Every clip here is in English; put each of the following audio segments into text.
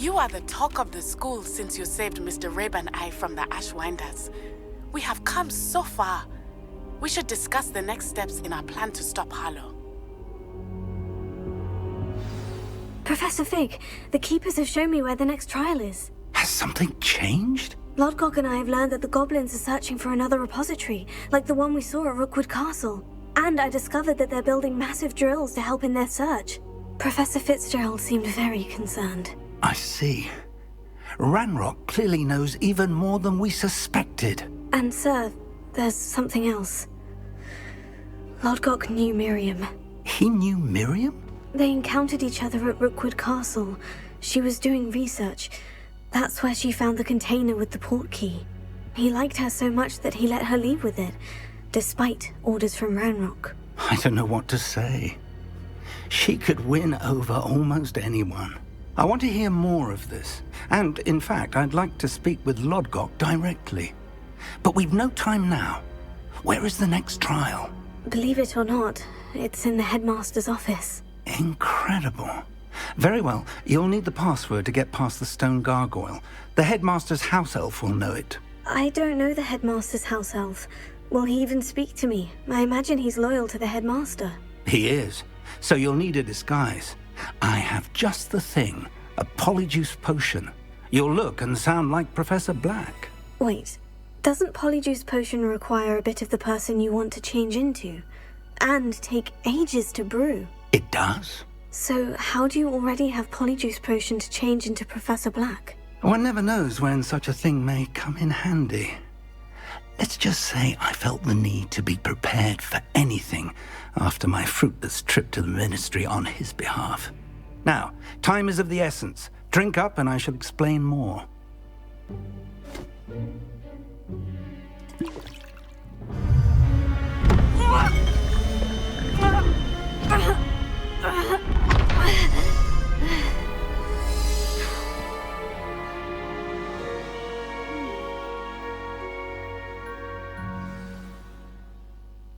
You are the talk of the school since you saved Mr. Rabe and I from the Ashwinders. We have come so far. We should discuss the next steps in our plan to stop Harlow. Professor Fig, the Keepers have shown me where the next trial is. Has something changed? Lodgok and I have learned that the goblins are searching for another repository, like the one we saw at Rookwood Castle. And I discovered that they're building massive drills to help in their search. Professor Fitzgerald seemed very concerned. I see. Ranrock clearly knows even more than we suspected. And sir, there's something else. Lodgok knew Miriam. He knew Miriam? They encountered each other at Rookwood Castle. She was doing research. That's where she found the container with the port key. He liked her so much that he let her leave with it, despite orders from Ranrock. I don't know what to say. She could win over almost anyone. I want to hear more of this. And, in fact, I'd like to speak with Lodgok directly. But we've no time now. Where is the next trial? Believe it or not, it's in the headmaster's office. Incredible. Very well, you'll need the password to get past the stone gargoyle. The headmaster's house elf will know it. I don't know the headmaster's house elf. Will he even speak to me? I imagine he's loyal to the headmaster. He is. So you'll need a disguise. I have just the thing. A polyjuice potion. You'll look and sound like Professor Black. Wait, doesn't polyjuice potion require a bit of the person you want to change into? And take ages to brew? It does. So how do you already have polyjuice potion to change into Professor Black? One never knows when such a thing may come in handy. Let's just say I felt the need to be prepared for anything after my fruitless trip to the ministry on his behalf. Now, time is of the essence. Drink up and I shall explain more.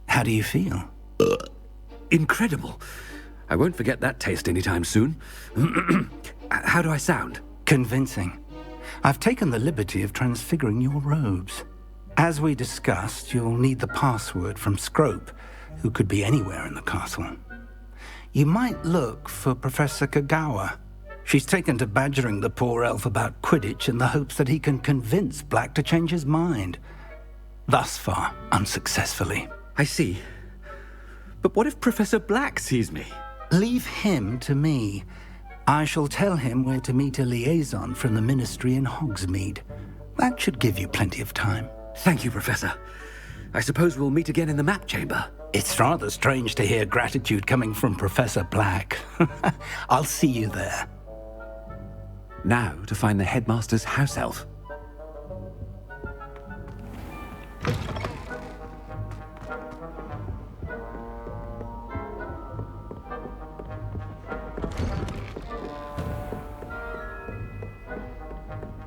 How do you feel? Incredible. I won't forget that taste anytime soon. How do I sound? Convincing. I've taken the liberty of transfiguring your robes. As we discussed, you'll need the password from Scrope, who could be anywhere in the castle. You might look for Professor Kagawa. She's taken to badgering the poor elf about Quidditch in the hopes that he can convince Black to change his mind. Thus far, unsuccessfully. I see. But what if Professor Black sees me? Leave him to me. I shall tell him where to meet a liaison from the ministry in Hogsmeade. That should give you plenty of time. Thank you, Professor. I suppose we'll meet again in the map chamber. It's rather strange to hear gratitude coming from Professor Black. I'll see you there. Now to find the headmaster's house elf.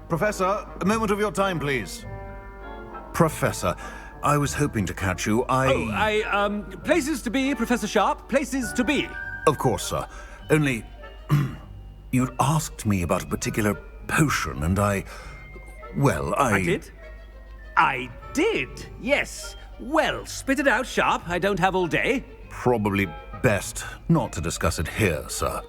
Professor, a moment of your time, please. Professor, I was hoping to catch you. Places to be, Professor Sharp. Places to be. Of course, sir. Only, you'd asked me about a particular potion, and I did? I did, yes. Well, spit it out, Sharp. I don't have all day. Probably best not to discuss it here, sir.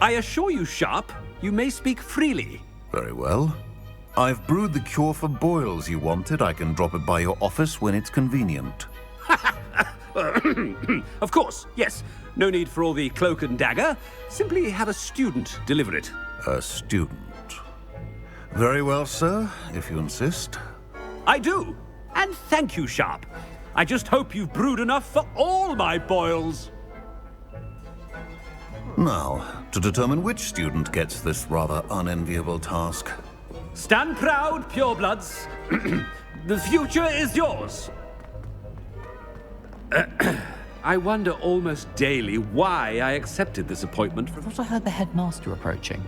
I assure you, Sharp, you may speak freely. Very well. I've brewed the cure for boils you wanted. I can drop it by your office when it's convenient. Of course, yes. No need for all the cloak and dagger. Simply have a student deliver it. A student. Very well, sir, if you insist. I do. And thank you, Sharp. I just hope you've brewed enough for all my boils. Now, to determine which student gets this rather unenviable task. Stand proud, purebloods. The future is yours. I wonder almost daily why I accepted this appointment. I thought I heard the headmaster approaching.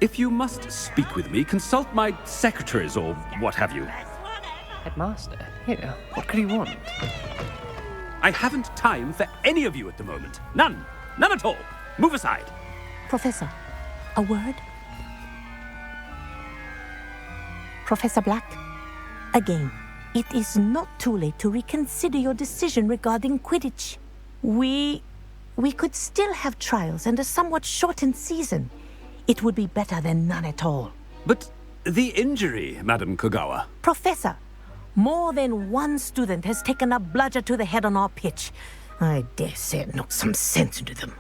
If you must speak with me, consult my secretaries or what have you. Headmaster, here, what could he want? I haven't time for any of you at the moment. None. None at all. Move aside. Professor, a word? Professor Black, again, it is not too late to reconsider your decision regarding Quidditch. We could still have trials and a somewhat shortened season. It would be better than none at all. But the injury, Madam Kogawa. Professor, more than one student has taken a bludger to the head on our pitch. I dare say it knocked some sense into them.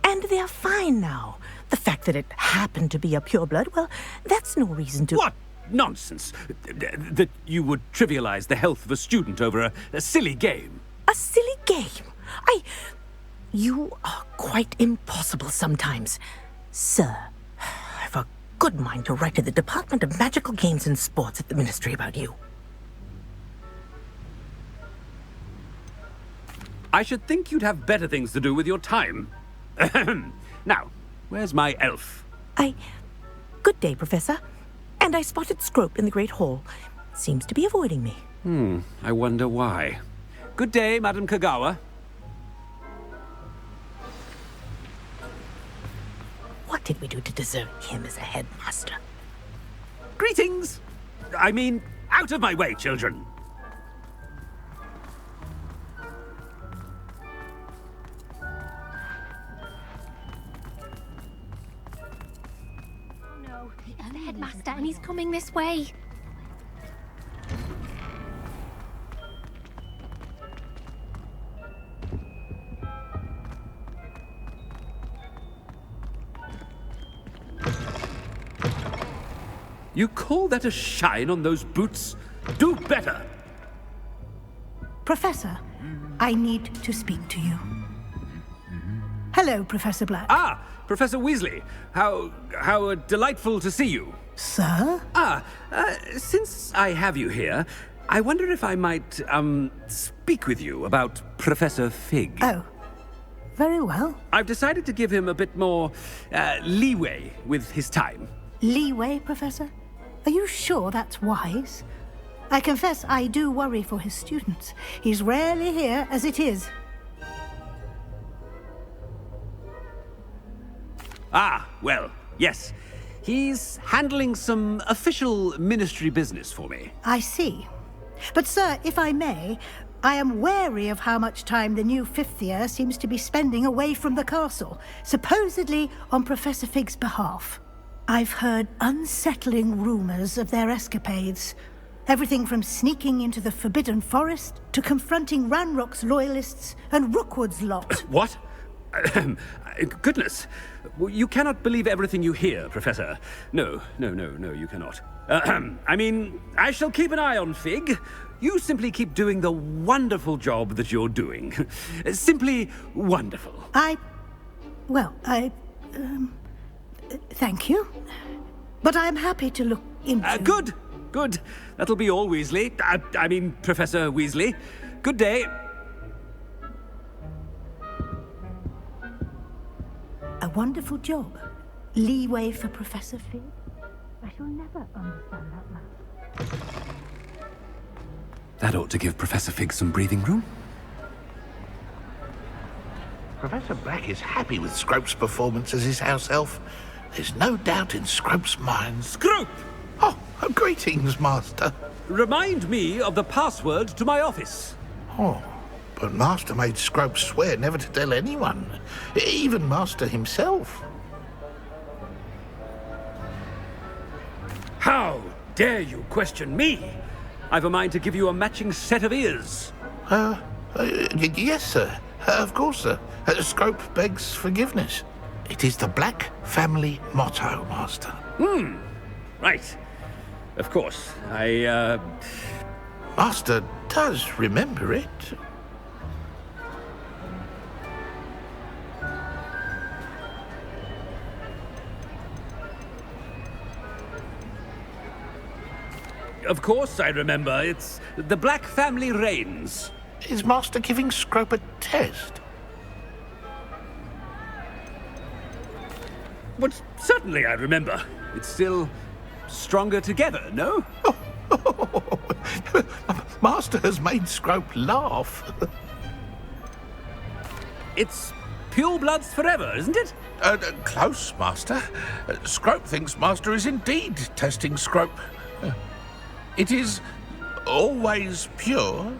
And they are fine now. The fact that it happened to be a pureblood, well, that's no reason to... What nonsense! That you would trivialize the health of a student over a silly game. A silly game? You are quite impossible sometimes. Sir, I've a good mind to write to the Department of Magical Games and Sports at the Ministry about you. I should think you'd have better things to do with your time. Now, where's my elf? Good day, Professor. And I spotted Scrope in the Great Hall. Seems to be avoiding me. I wonder why. Good day, Madam Kogawa. What did we do to deserve him as a headmaster? Greetings! I mean, out of my way, children. No, it's the headmaster and he's coming this way. You call that a shine on those boots? Do better! Professor, I need to speak to you. Hello, Professor Black. Ah, Professor Weasley. How delightful to see you. Sir? Since I have you here, I wonder if I might, speak with you about Professor Fig. Oh, very well. I've decided to give him a bit more, leeway with his time. Leeway, Professor? Are you sure that's wise? I confess I do worry for his students. He's rarely here as it is. Ah, well, yes. He's handling some official ministry business for me. I see. But, sir, if I may, I am wary of how much time the new fifth year seems to be spending away from the castle, supposedly on Professor Fig's behalf. I've heard unsettling rumors of their escapades. Everything from sneaking into the Forbidden Forest to confronting Ranrock's loyalists and Rookwood's lot. What? Goodness. You cannot believe everything you hear, Professor. No, you cannot. I mean, I shall keep an eye on Fig. You simply keep doing the wonderful job that you're doing. Simply wonderful. Thank you. But I'm happy to look into... Good. That'll be all, Weasley. I mean, Professor Weasley. Good day. A wonderful job. Leeway for Professor Fig. I shall never understand that man. That ought to give Professor Fig some breathing room. Professor Black is happy with Scrope's performance as his house elf. There's no doubt in Scrope's mind. Scrope! Oh, greetings, Master. Remind me of the password to my office. Oh, but Master made Scrope swear never to tell anyone, even Master himself. How dare you question me? I've a mind to give you a matching set of ears. Yes, sir. Of course, sir. Scrope begs forgiveness. It is the Black family motto, Master. Right. Of course. Master does remember it. Of course I remember. It's the Black family reigns. Is Master giving Scrope a test? But certainly I remember. It's still stronger together, no? Master has made Scrope laugh. It's pure bloods forever, isn't it? Close, Master. Scrope thinks Master is indeed testing Scrope. It is always pure.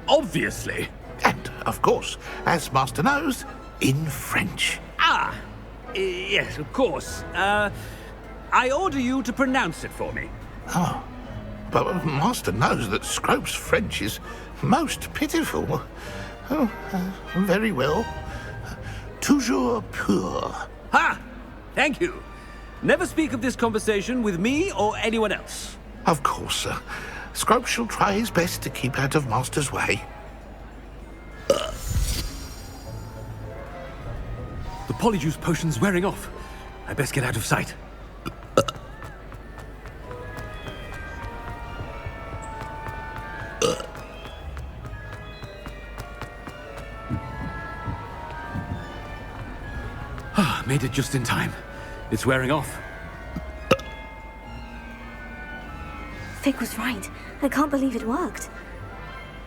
Obviously. And, of course, as Master knows, in French. Ah, yes, of course. I order you to pronounce it for me. Oh, but Master knows that Scrope's French is most pitiful. Oh, very well. Toujours pur. Ha! Thank you. Never speak of this conversation with me or anyone else. Of course, sir. Scrope shall try his best to keep out of Master's way. The polyjuice potion's wearing off. I best get out of sight. Made it just in time. It's wearing off. Fig was right. I can't believe it worked.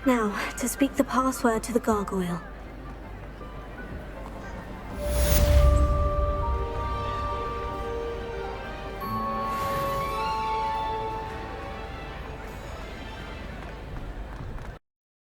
Now, to speak the password to the gargoyle.